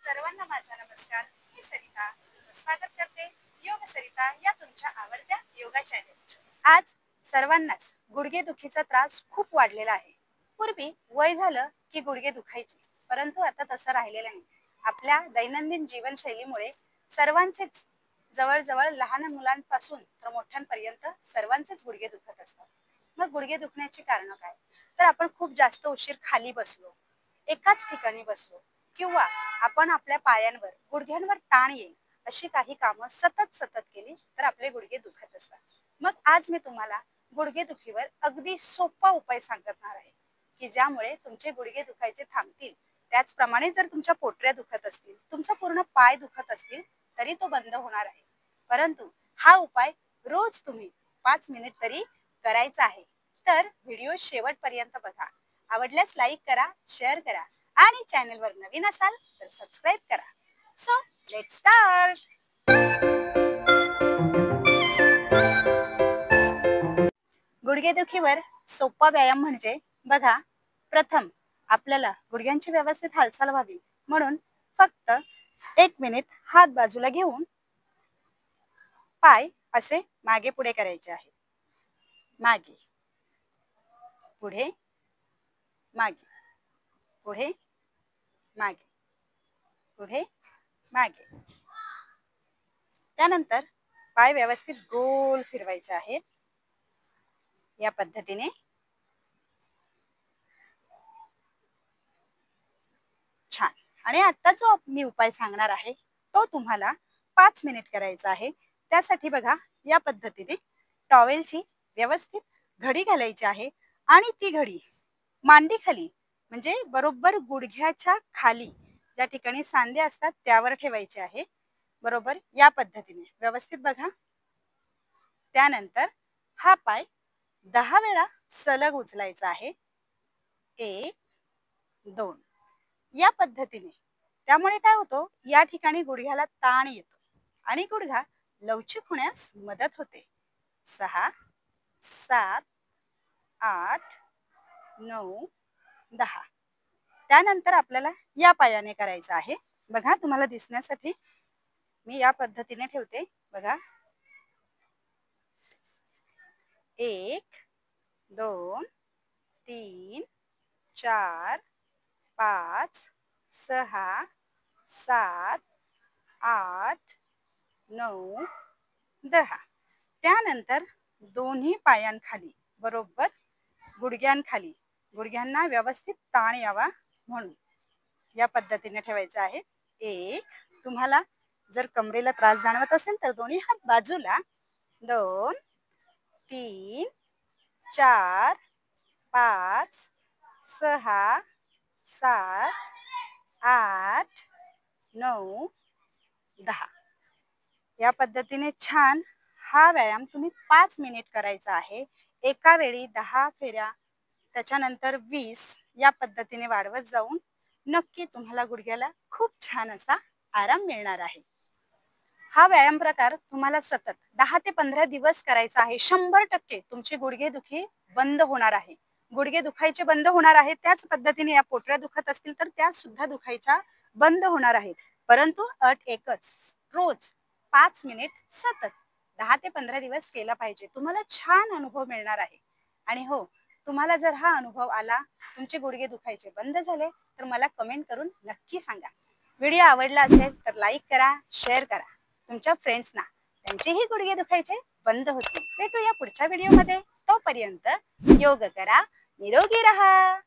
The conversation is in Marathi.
सर्वांना माझा नमस्कार. मी सरिता तुमचं स्वागत करते योग सरिता या तुमच्या आवडत्या योगा चॅनेल. आज सर्वांनाच गुडघेदुखीचा त्रास खूप वाढलेला आहे. पूर्वी वय झालं की गुडघे दुखायचे, परंतु आता तसं राहिलेलं नाही. आपल्या दैनंदिन जीवनशैलीमुळे सर्वांचेच जवळजवळ लहान मुलांपासून तर मोठ्यांपर्यंत सर्वांचेच गुडघे दुखत असतात. मग गुडघे दुखण्याची कारणं काय? तर आपण खूप जास्त उशीर खाली बसलो, एकाच ठिकाणी बसलो, किंवा आपण आपल्या पायांवर गुडघ्यांवर ताण येईल अशी काही कामं सतत सतत केली तर आपले गुडघे दुखत असतात. मग आज मी तुम्हाला गुडघेदुखीवर अगदी सोपा उपाय सांगणार आहे की ज्यामुळे तुमचे गुडघे दुखायचे थांबतील. त्याचप्रमाणे जर तुमच्या पोटऱ्या दुखत असतील, तुमचा पूर्ण पाय दुखत असतील तरी तो बंद होणार आहे. परंतु हा उपाय रोज तुम्ही 5 मिनिट तरी करायचा आहे. तर व्हिडिओ शेवटपर्यंत बघा. आवडल्यास लाईक करा, शेअर करा आणि चॅनलवर नवीन असाल तर सबस्क्राईब करा. So let's start. गुडघेदुखीवर सोपा व्यायाम म्हणजे बघा, प्रथम आपल्याला गुडघ्यांची व्यवस्थित हालचाल व्हावी म्हणून फक्त 1 मिनिट हात बाजूला घेऊन पाय असे मागे पुढे करायचे आहे. मागे पुढे मागे पुढे मागे पुढे मागे. त्यानंतर पाय व्यवस्थित गोल फिरवायचे आहेत. या पद्धतीने छान. आणि आता जो मी उपाय सांगणार आहे तो तुम्हाला 5 मिनिट करायचा आहे. त्यासाठी बघा, या पद्धतीने टॉवेलची व्यवस्थित घडी घालायची आहे आणि ती घडी मांडी खाली म्हणजे बरोबर गुडघ्याच्या खाली ज्या ठिकाणी सांधे असतात त्यावर ठेवायचे आहे. बरोबर या पद्धतीने व्यवस्थित बघा. त्यानंतर हा पाय 10 वेळा सलग उचलायचा आहे. 1 2 या पद्धतीने. त्यामुळे काय होतो, या ठिकाणी गुडघ्याला ताण येतो आणि गुडघा लवचिक होण्यास मदत होते. 6 7 8 9 10. त्यानंतर आपल्याला या पायाने करायचं आहे. बघा, तुम्हाला दिसण्यासाठी मी या पद्धतीने ठेवते. बघा, 1 2 3 4 5 6 7 8 9 10. त्यानंतर दोन्ही पायांखाली बरोबर गुडघ्यांखाली, गुडघ्यांना व्यवस्थित ताण यावा म्हणून या पद्धतीने ठेवायचं आहे. 1. तुम्हाला जर कमरेला त्रास जाणवत असेल तर दोन्ही हात बाजूला. 2 3 4 5 6 7 8 9 10. या पद्धतीने छान हा व्यायाम तुम्ही 5 मिनिट करायचा आहे. एका वेळी 10 फेऱ्या, त्याच्यानंतर 20 या पद्धतीने वाढवत जाऊन नक्की तुम्हाला गुडघ्याला खूप छान असा आराम मिळणार आहे. हा व्यायाम प्रकार तुम्हाला सतत 10 ते 15 दिवस करायचा आहे. 100% तुमची गुडघेदुखी बंद होणार आहे. गुडघे दुखायचे बंद होणार आहेत. त्याच पद्धतीने या पोटऱ्या दुखत असतील तर त्या सुद्धा दुखायच्या बंद होणार आहेत. परंतु अट एकच, रोज 5 मिनिट सतत 10 ते 15 दिवस केला पाहिजे. तुम्हाला छान अनुभव मिळणार आहे. आणि हो, तुम्हाला जर हा अनुभव आला, तुमचे गुडघे दुखायचे बंद झाले तर मला कमेंट करून नक्की सांगा. व्हिडिओ आवडला असेल तर लाईक करा, शेअर करा तुमच्या फ्रेंड्सना, त्यांचेही गुडघे दुखायचे बंद होतील. भेटूया पुढच्या व्हिडिओमध्ये. तोपर्यंत योग करा, निरोगी रहा.